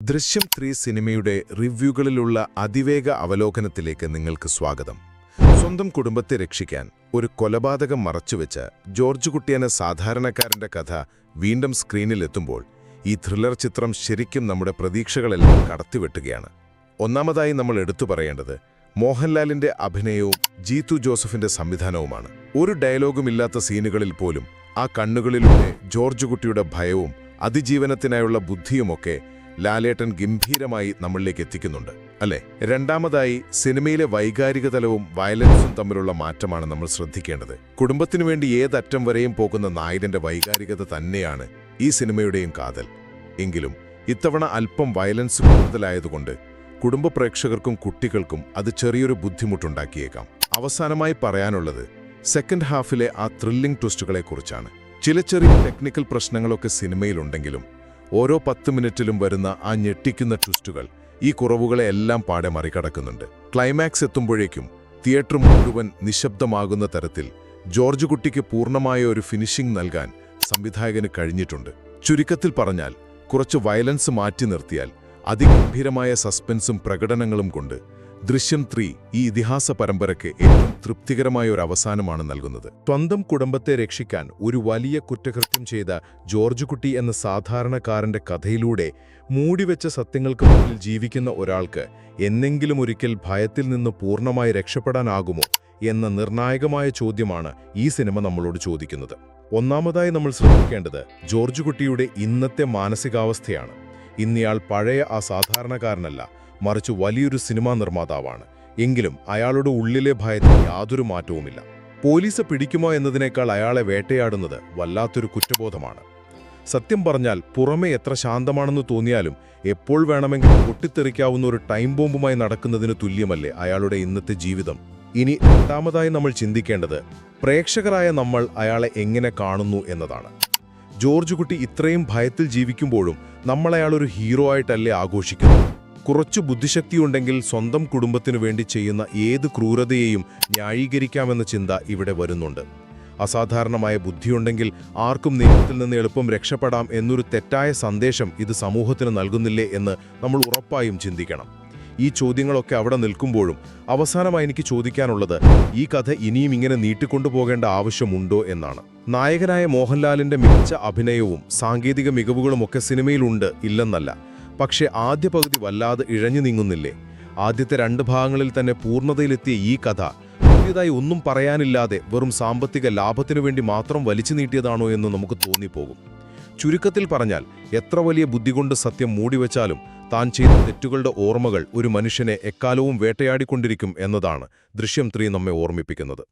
ദൃശ്യം 3 സിനിമയുടെ റിവ്യൂകളിലുള്ള അതിവേഗ അവലോകനത്തിലേക്ക് നിങ്ങൾക്ക് സ്വാഗതം. സ്വന്തം കുടുംബത്തെ രക്ഷിക്കാൻ ഒരു കൊലപാതകം മറച്ചുവെച്ച ജോർജ് കുട്ടി എന്ന സാധാരണക്കാരന്റെ കഥ വീണ്ടും സ്ക്രീനിലെത്തുമ്പോൾ ഈ ത്രില്ലർ ചിത്രം ശരിക്കും നമ്മുടെ പ്രതീക്ഷകളെല്ലാം കടത്തിവെട്ടുകയാണ്. ഒന്നാമതായി നമ്മൾ എടുത്തു പറയേണ്ടത് മോഹൻലാലിന്റെ അഭിനയവും ജീത്തു ജോസഫിന്റെ സംവിധാനവുമാണ്. ഒരു ഡയലോഗുമില്ലാത്ത സീനുകളിൽ പോലും ആ കണ്ണുകളിലൂടെ ജോർജ് കുട്ടിയുടെ ഭയവും അതിജീവനത്തിനായുള്ള ബുദ്ധിയുമൊക്കെ ലാലേട്ടൻ ഗംഭീരമായി നമ്മളിലേക്ക് എത്തിക്കുന്നുണ്ട്, അല്ലേ? രണ്ടാമതായി സിനിമയിലെ വൈകാരിക തലവും വയലൻസും തമ്മിലുള്ള മാറ്റമാണ് നമ്മൾ ശ്രദ്ധിക്കേണ്ടത്. കുടുംബത്തിനു വേണ്ടി ഏതറ്റം വരെയും പോകുന്ന നായകന്റെ വൈകാരികത തന്നെയാണ് ഈ സിനിമയുടെയും കാതൽ. എങ്കിലും ഇത്തവണ അല്പം വയലൻസ് കൂടുതലായതുകൊണ്ട് കുടുംബ പ്രേക്ഷകർക്കും കുട്ടികൾക്കും അത് ചെറിയൊരു ബുദ്ധിമുട്ടുണ്ടാക്കിയേക്കാം. അവസാനമായി പറയാനുള്ളത് സെക്കൻഡ് ഹാഫിലെ ആ ത്രില്ലിംഗ് ട്വിസ്റ്റുകളെക്കുറിച്ചാണ്. ചില ചെറിയ ടെക്നിക്കൽ പ്രശ്നങ്ങളൊക്കെ സിനിമയിലുണ്ടെങ്കിലും ഓരോ 10 മിനിറ്റിലും വരുന്ന ആ ഞെട്ടിക്കുന്ന ട്വിസ്റ്റുകൾ ഈ കുറവുകളെ എല്ലാം പാടെ മറികടക്കുന്നുണ്ട്. ക്ലൈമാക്സ് എത്തുമ്പോഴേക്കും തിയേറ്റർ മുഴുവൻ നിശബ്ദമാകുന്ന തരത്തിൽ ജോർജ് കുട്ടിക്ക് പൂർണ്ണമായ ഒരു ഫിനിഷിംഗ് നൽകാൻ സംവിധായകന് കഴിഞ്ഞിട്ടുണ്ട്. ചുരുക്കത്തിൽ പറഞ്ഞാൽ, കുറച്ച് വയലൻസ് മാറ്റി നിർത്തിയാൽ അതിഗംഭീരമായ സസ്പെൻസും പ്രകടനങ്ങളും കൊണ്ട് ദൃശ്യം 3 ഈ ഇതിഹാസ പരമ്പരയ്ക്ക് ഏറ്റവും തൃപ്തികരമായ ഒരു അവസാനമാണ് നൽകുന്നത്. സ്വന്തം കുടുംബത്തെ രക്ഷിക്കാൻ ഒരു വലിയ കുറ്റകൃത്യം ചെയ്ത ജോർജ് കുട്ടി എന്ന സാധാരണക്കാരന്റെ കഥയിലൂടെ മൂടിവെച്ച സത്യങ്ങൾക്ക് മുന്നിൽ ജീവിക്കുന്ന ഒരാൾക്ക് എന്നെങ്കിലും ഒരിക്കൽ ഭയത്തിൽ നിന്ന് പൂർണ്ണമായി രക്ഷപ്പെടാനാകുമോ എന്ന നിർണായകമായ ചോദ്യമാണ് ഈ സിനിമ നമ്മളോട് ചോദിക്കുന്നത്. ഒന്നാമതായി നമ്മൾ ശ്രദ്ധിക്കേണ്ടത് ജോർജ് കുട്ടിയുടെ ഇന്നത്തെ മാനസികാവസ്ഥയാണ്. ഇന്നയാൾ പഴയ ആ സാധാരണക്കാരനല്ല, മറിച്ച് വലിയൊരു സിനിമാ നിർമ്മാതാവാണ്. എങ്കിലും അയാളുടെ ഉള്ളിലെ ഭയത്തിന് യാതൊരു മാറ്റവുമില്ല. പോലീസ് പിടിക്കുമോ എന്നതിനേക്കാൾ അയാളെ വേട്ടയാടുന്നത് വല്ലാത്തൊരു കുറ്റബോധമാണ്. സത്യം പറഞ്ഞാൽ പുറമെ എത്ര ശാന്തമാണെന്ന് തോന്നിയാലും എപ്പോൾ വേണമെങ്കിലും പൊട്ടിത്തെറിക്കാവുന്ന ഒരു ടൈം ബോംബുമായി നടക്കുന്നതിന് തുല്യമല്ലേ അയാളുടെ ഇന്നത്തെ ജീവിതം. ഇനി രണ്ടാമതായി നമ്മൾ ചിന്തിക്കേണ്ടത് പ്രേക്ഷകരായ നമ്മൾ അയാളെ എങ്ങനെ കാണുന്നു എന്നതാണ്. ജോർജ് കുട്ടി ഇത്രയും ഭയത്തിൽ ജീവിക്കുമ്പോഴും നമ്മൾ അയാളൊരു ഹീറോ ആയിട്ടല്ലേ ആഘോഷിക്കുന്നത്. കുറച്ചു ബുദ്ധിശക്തിയുണ്ടെങ്കിൽ സ്വന്തം കുടുംബത്തിനു വേണ്ടി ചെയ്യുന്ന ഏത് ക്രൂരതയെയും ന്യായീകരിക്കാമെന്ന ചിന്ത ഇവിടെ വരുന്നുണ്ട്. അസാധാരണമായ ബുദ്ധിയുണ്ടെങ്കിൽ ആർക്കും നിയമത്തിൽ നിന്ന് എളുപ്പം രക്ഷപ്പെടാം എന്നൊരു തെറ്റായ സന്ദേശം ഇത് സമൂഹത്തിന് നൽകുന്നില്ലേ എന്ന് നമ്മൾ ഉറപ്പായും ചിന്തിക്കണം. ഈ ചോദ്യങ്ങളൊക്കെ അവിടെ നിൽക്കുമ്പോഴും അവസാനമായി എനിക്ക് ചോദിക്കാനുള്ളത്, ഈ കഥ ഇനിയും ഇങ്ങനെ നീട്ടിക്കൊണ്ടുപോകേണ്ട ആവശ്യമുണ്ടോ എന്നാണ്. നായകനായ മോഹൻലാലിന്റെ മികച്ച അഭിനയവും സാങ്കേതിക മികവുകളുമൊക്കെ സിനിമയിലുണ്ട്, ഇല്ലെന്നല്ല. പക്ഷേ ആദ്യ പകുതി വല്ലാതെ ഇഴഞ്ഞു നീങ്ങുന്നില്ലേ? ആദ്യത്തെ 2 ഭാഗങ്ങളിൽ തന്നെ പൂർണ്ണതയിലെത്തിയ ഈ കഥ പുതിയതായി ഒന്നും പറയാനില്ലാതെ വെറും സാമ്പത്തിക ലാഭത്തിനു വേണ്ടി മാത്രം വലിച്ചു നീട്ടിയതാണോ എന്ന് നമുക്ക് തോന്നിപ്പോകും. ചുരുക്കത്തിൽ പറഞ്ഞാൽ, എത്ര വലിയ ബുദ്ധി കൊണ്ട് സത്യം മൂടിവെച്ചാലും താൻ ചെയ്ത തെറ്റുകളുടെ ഓർമ്മകൾ ഒരു മനുഷ്യനെ എക്കാലവും വേട്ടയാടിക്കൊണ്ടിരിക്കും എന്നതാണ് ദൃശ്യം 3 നമ്മെ ഓർമ്മിപ്പിക്കുന്നത്.